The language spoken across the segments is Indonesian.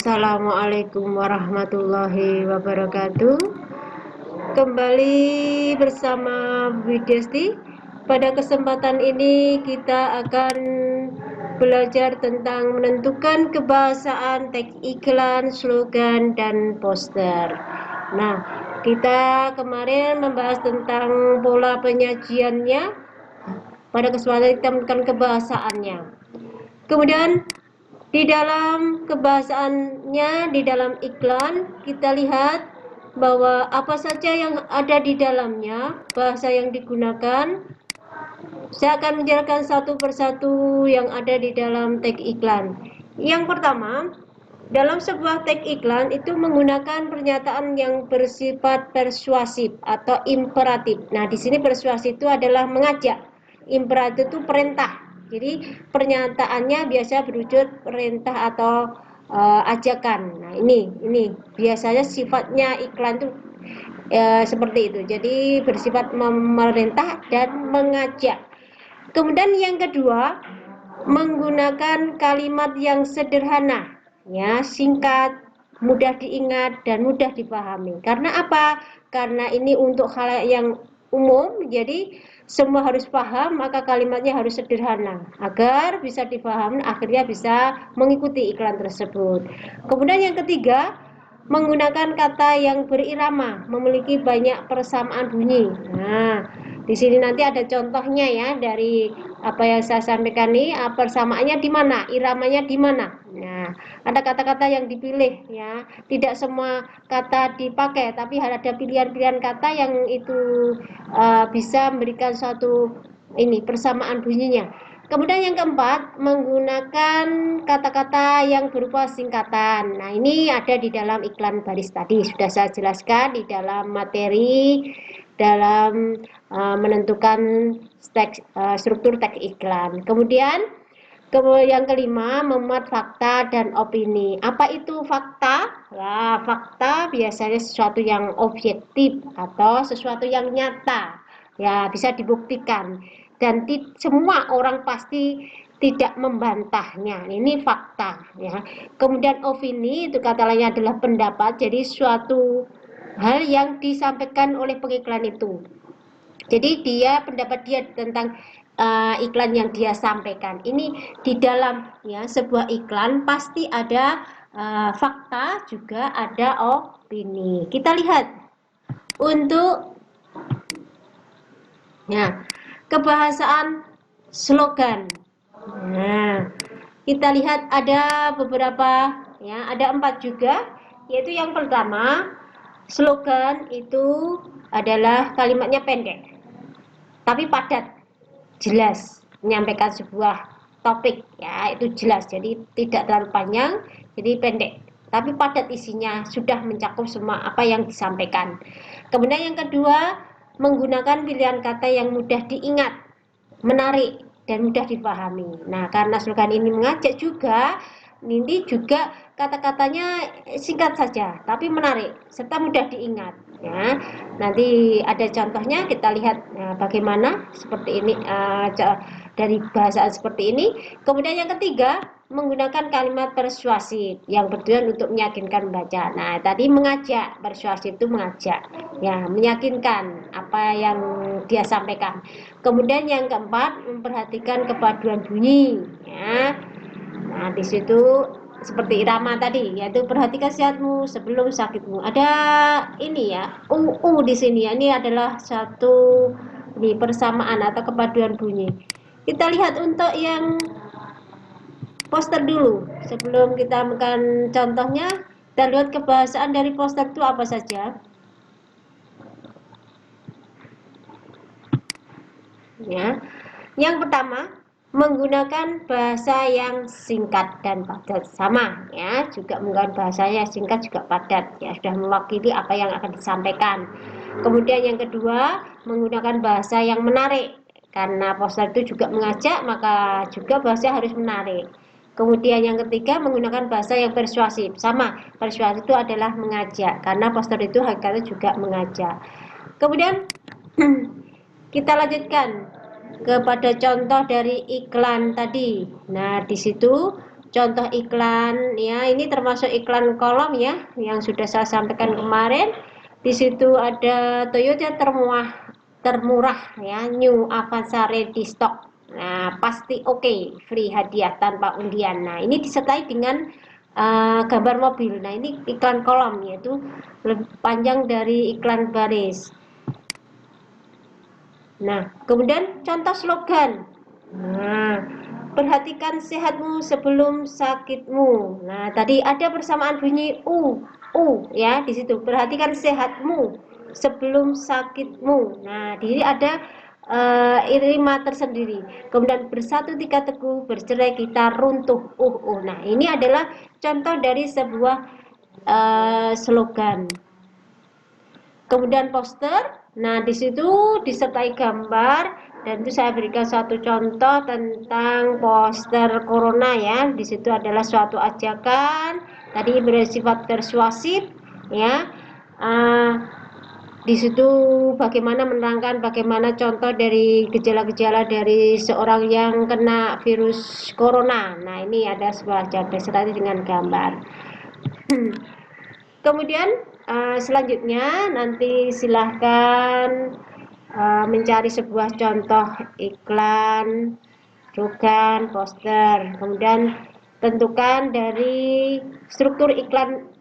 Assalamualaikum warahmatullahi wabarakatuh. Kembali bersama Bu Desti. Pada kesempatan ini kita akan belajar tentang menentukan kebahasaan, teks iklan, slogan, dan poster. Nah, kita kemarin membahas tentang pola penyajiannya. Pada kesempatan kita menentukan kebahasaannya. Kemudian di dalam kebahasaannya, di dalam iklan, kita lihat bahwa apa saja yang ada di dalamnya, bahasa yang digunakan. Saya akan menjelaskan satu persatu yang ada di dalam teks iklan. Yang pertama, dalam sebuah teks iklan itu menggunakan pernyataan yang bersifat persuasif atau imperatif. Nah, di sini persuasif itu adalah mengajak, imperatif itu perintah. Jadi pernyataannya biasa berwujud perintah atau ajakan. Nah, ini biasanya sifatnya iklan itu seperti itu. Jadi bersifat memerintah dan mengajak. Kemudian yang kedua, menggunakan kalimat yang sederhana, ya, singkat, mudah diingat dan mudah dipahami. Karena apa? Karena ini untuk khalayak yang umum, jadi semua harus paham, maka kalimatnya harus sederhana agar bisa dipahami, akhirnya bisa mengikuti iklan tersebut. Kemudian yang ketiga, menggunakan kata yang berirama, memiliki banyak persamaan bunyi. Nah, di sini nanti ada contohnya ya dari apa yang saya sampaikan ini, persamaannya di mana, iramanya di mana. Nah, ada kata-kata yang dipilih ya, tidak semua kata dipakai, tapi ada pilihan-pilihan kata yang itu bisa memberikan suatu persamaan bunyinya. Kemudian yang keempat, menggunakan kata-kata yang berupa singkatan. Nah, ini ada di dalam iklan baris tadi, sudah saya jelaskan di dalam materi dalam menentukan struktur teks iklan. Kemudian yang kelima, memuat fakta dan opini. Apa itu fakta? Nah, fakta biasanya sesuatu yang objektif atau sesuatu yang nyata, ya, bisa dibuktikan dan semua orang pasti tidak membantahnya. Ini fakta, ya. Kemudian opini itu kata lainnya adalah pendapat, jadi suatu hal yang disampaikan oleh pengiklan itu. Jadi pendapat dia tentang iklan yang dia sampaikan. Ini di dalam ya sebuah iklan pasti ada fakta, juga ada opini. Kita lihat untuk ya kebahasaan slogan. Nah, kita lihat ada beberapa ya, ada 4 juga, yaitu yang pertama, slogan itu adalah kalimatnya pendek tapi padat, jelas, menyampaikan sebuah topik ya, itu jelas, jadi tidak terlalu panjang, jadi pendek tapi padat isinya, sudah mencakup semua apa yang disampaikan. Kemudian yang kedua, menggunakan pilihan kata yang mudah diingat, menarik dan mudah dipahami. Nah, karena slogan ini mengajak juga, ini juga kata-katanya singkat saja tapi menarik serta mudah diingat ya. Nanti ada contohnya, kita lihat bagaimana seperti ini dari bahasa seperti ini. Kemudian yang ketiga, menggunakan kalimat persuasif yang bertujuan untuk meyakinkan pembaca. Nah, tadi mengajak, persuasif itu mengajak, ya, meyakinkan apa yang dia sampaikan. Kemudian yang keempat, memperhatikan kepaduan bunyi, ya. Nah, di situ seperti irama tadi, yaitu perhatikan sehatmu sebelum sakitmu. Ada ini ya, di sini ya, ini adalah satu persamaan atau kepaduan bunyi. Kita lihat untuk yang poster dulu sebelum kita makan contohnya. Kita lihat kebahasaan dari poster itu apa saja ya. Yang pertama, menggunakan bahasa yang singkat dan padat, sama ya, juga menggunakan bahasanya singkat juga padat ya, sudah mewakili apa yang akan disampaikan. Kemudian yang kedua, menggunakan bahasa yang menarik, karena poster itu juga mengajak, maka juga bahasa harus menarik. Kemudian yang ketiga, menggunakan bahasa yang persuasif, sama, persuasif itu adalah mengajak, karena poster itu hakikatnya juga mengajak. Kemudian kita lanjutkan kepada contoh dari iklan tadi. Nah, di situ contoh iklan ya, ini termasuk iklan kolom ya yang sudah saya sampaikan kemarin. Di situ ada Toyota termurah ya, New Avanza ready stock. Nah, pasti oke, free hadiah tanpa undian. Nah, ini disertai dengan gambar mobil. Nah, ini iklan kolom, yaitu lebih panjang dari iklan baris. Nah, kemudian contoh slogan. Nah, perhatikan sehatmu sebelum sakitmu. Nah, tadi ada persamaan bunyi ya di situ. Perhatikan sehatmu sebelum sakitmu. Nah, di sini ada irama tersendiri. Kemudian bersatu tiga teguh, bercerai kita runtuh. Nah, ini adalah contoh dari sebuah slogan. Kemudian poster. Nah, di situ disertai gambar, dan itu saya berikan satu contoh tentang poster corona ya. Di situ adalah suatu ajakan, tadi bersifat persuasif ya. Di situ bagaimana menerangkan bagaimana contoh dari gejala-gejala dari seorang yang kena virus corona. Nah, ini ada sebuah ajakan serta dengan gambar. Kemudian selanjutnya nanti silahkan mencari sebuah contoh iklan, slogan, poster. Kemudian tentukan dari struktur iklan,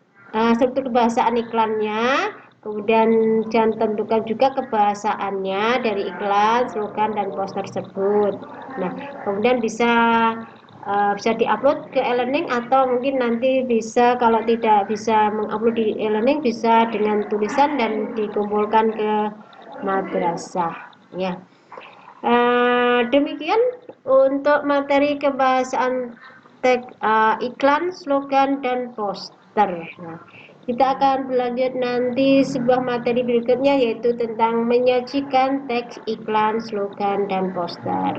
struktur kebahasaan iklannya. Kemudian jangan tentukan juga kebahasaannya dari iklan, slogan, dan poster tersebut. Nah, kemudian bisa diupload ke e-learning, atau mungkin nanti bisa, kalau tidak bisa mengupload di e-learning, bisa dengan tulisan dan dikumpulkan ke madrasah ya. Demikian untuk materi kebahasaan iklan, slogan, dan poster. Nah, kita akan berlanjut nanti sebuah materi berikutnya, yaitu tentang menyajikan teks iklan, slogan, dan poster.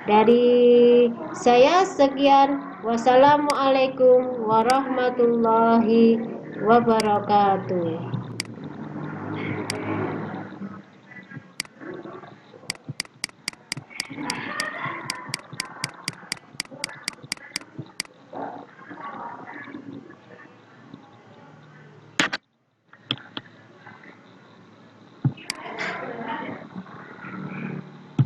Dari saya sekian. Wassalamualaikum warahmatullahi wabarakatuh.